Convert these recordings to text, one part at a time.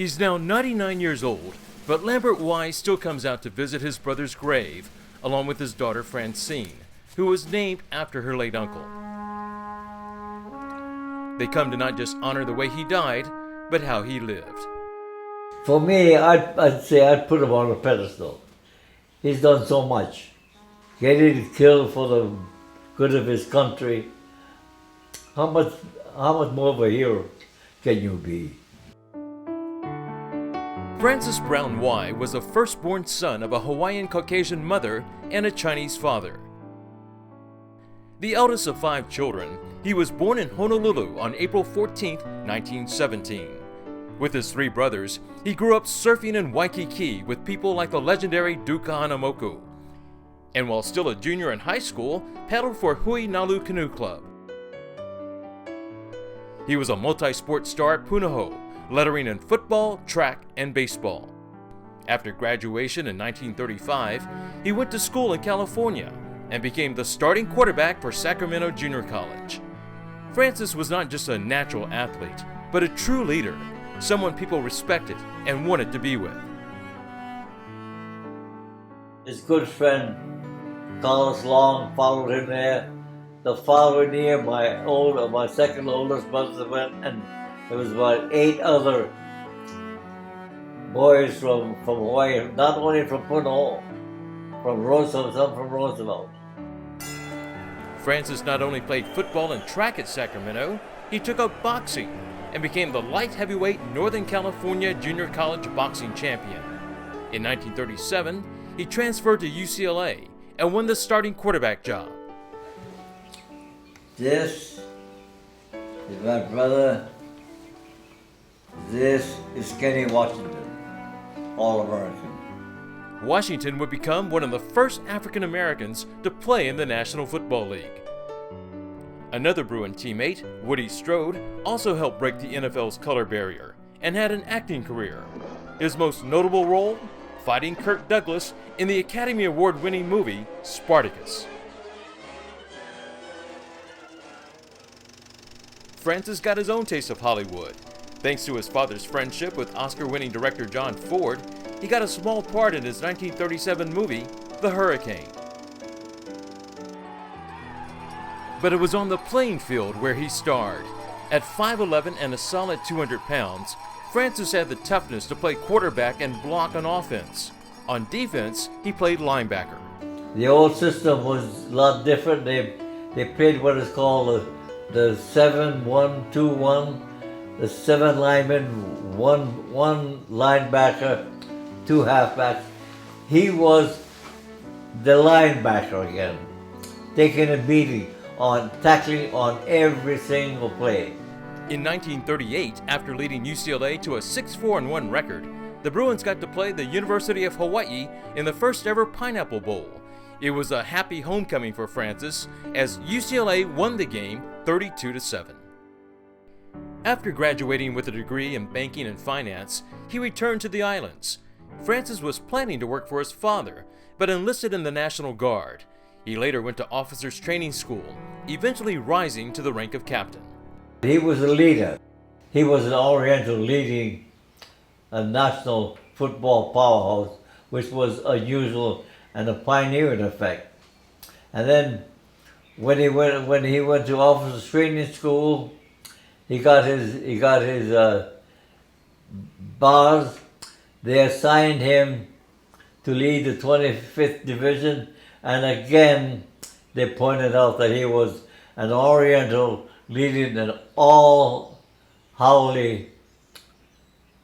He's now 99 years old, but Lambert Wai still comes out to visit his brother's grave, along with his daughter Francine, who was named after her late uncle. They come to not just honor the way he died, but how he lived. For me, I'd say I'd put him on a pedestal. He's done so much. Getting killed for the good of his country. How much more of a hero can you be? Francis Brown Wai was the firstborn son of a Hawaiian Caucasian mother and a Chinese father. The eldest of 5 children, he was born in Honolulu on April 14, 1917. With his 3 brothers, he grew up surfing in Waikiki with people like the legendary Duka Hanamoku, and while still a junior in high school, paddled for Hui Nalu Canoe Club. He was a multi-sport star at Punahou, lettering in football, track, and baseball. After graduation in 1935, he went to school in California and became the starting quarterback for Sacramento Junior College. Francis was not just a natural athlete, but a true leader, someone people respected and wanted to be with. His good friend, Carlos Long, followed him there. The following year, my second oldest brother went, and there was about 8 other boys from Hawaii, not only from Punahou, from Roosevelt, some from Roosevelt. Francis not only played football and track at Sacramento, he took up boxing and became the light heavyweight Northern California Junior College boxing champion. In 1937, he transferred to UCLA and won the starting quarterback job. This is my brother. This is Kenny Washington, All-American. Washington would become one of the first African Americans to play in the National Football League. Another Bruin teammate, Woody Strode, also helped break the NFL's color barrier and had an acting career. His most notable role? Fighting Kirk Douglas in the Academy Award-winning movie Spartacus. Francis got his own taste of Hollywood. Thanks to his father's friendship with Oscar-winning director John Ford, he got a small part in his 1937 movie, The Hurricane. But it was on the playing field where he starred. At 5'11" and a solid 200 pounds, Francis had the toughness to play quarterback and block on offense. On defense, he played linebacker. The old system was a lot different. They played what is called the 7-1-2-1. The 7 linemen, one linebacker, 2 halfbacks. He was the linebacker again, taking a beating on tackling on every single play. In 1938, after leading UCLA to a 6-4-1 record, the Bruins got to play the University of Hawaii in the first ever Pineapple Bowl. It was a happy homecoming for Francis as UCLA won the game 32-7. After graduating with a degree in banking and finance, he returned to the islands. Francis was planning to work for his father, but enlisted in the National Guard. He later went to officers' training school, eventually rising to the rank of captain. He was a leader. He was an Oriental leading a national football powerhouse, which was unusual and a pioneering effect. And then when he went to officers' training school, he got his bars. They assigned him to lead the 25th Division, and again they pointed out that he was an Oriental leading an all-Haole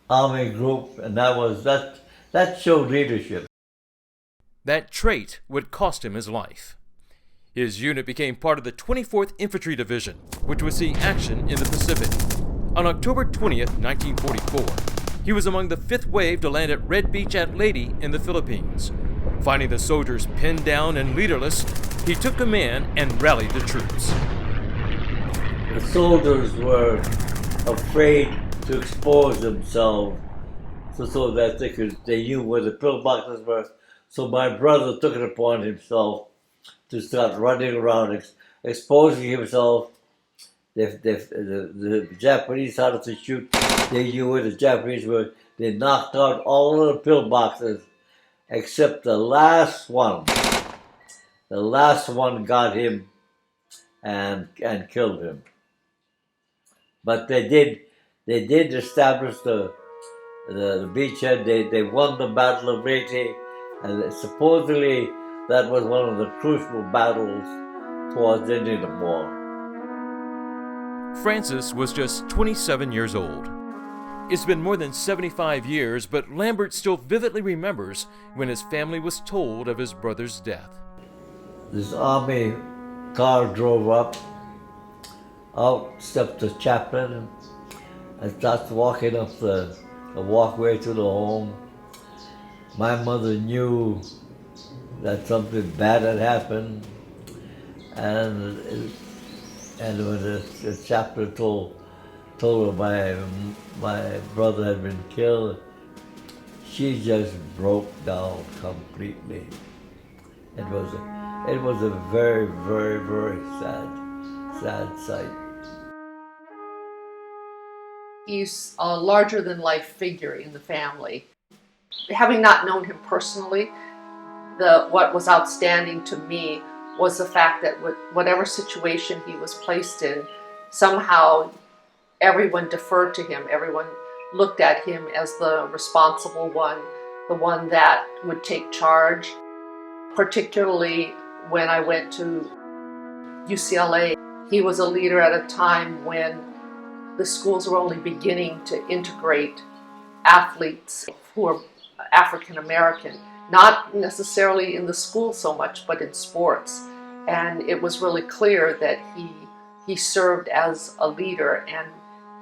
Army group, and that showed leadership. That trait would cost him his life. His unit became part of the 24th Infantry Division, which would see action in the Pacific. On October 20th, 1944, he was among the 5th wave to land at Red Beach at Leyte in the Philippines. Finding the soldiers pinned down and leaderless, he took command and rallied the troops. The soldiers were afraid to expose themselves so that they knew where the pillboxes were. So my brother took it upon himself to start running around, exposing himself. The Japanese started to shoot. They knew where the Japanese were. They knocked out all of the pillboxes except the last one. The last one got him and killed him. But they did establish the beachhead. They won the Battle of Leyte, and supposedly that was one of the crucial battles towards ending the war. Francis was just 27 years old. It's been more than 75 years, but Lambert still vividly remembers when his family was told of his brother's death. This army car drove up, out stepped the chaplain, and starts walking up the walkway to the home. My mother knew that something bad had happened, and when the chaplain told her my brother had been killed, she just broke down completely. It was a very, very, very sad sight. He's a larger-than-life figure in the family. Having not known him personally, what was outstanding to me was the fact that whatever situation he was placed in, somehow everyone deferred to him. Everyone looked at him as the responsible one, the one that would take charge. Particularly when I went to UCLA, he was a leader at a time when the schools were only beginning to integrate athletes who were African American, not necessarily in the school so much, but in sports. And it was really clear that he served as a leader and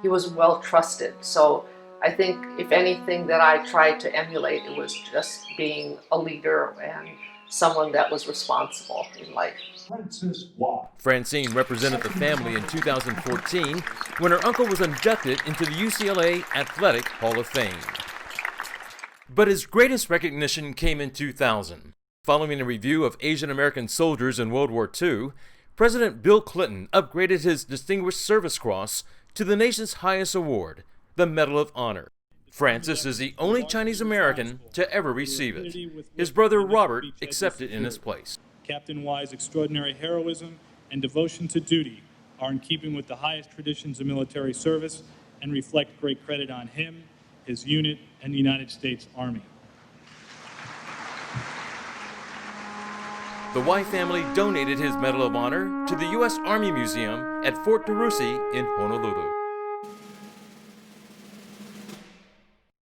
he was well trusted. So I think if anything that I tried to emulate, it was just being a leader and someone that was responsible in life. Francine represented the family in 2014 when her uncle was inducted into the UCLA Athletic Hall of Fame. But his greatest recognition came in 2000. Following a review of Asian American soldiers in World War II, President Bill Clinton upgraded his Distinguished Service Cross to the nation's highest award, the Medal of Honor. Francis is the only Chinese American to ever receive it. His brother Robert accepted in his place. Captain Wai's extraordinary heroism and devotion to duty are in keeping with the highest traditions of military service and reflect great credit on him, his unit, and the United States Army. The Wai family donated his Medal of Honor to the U.S. Army Museum at Fort DeRussy in Honolulu.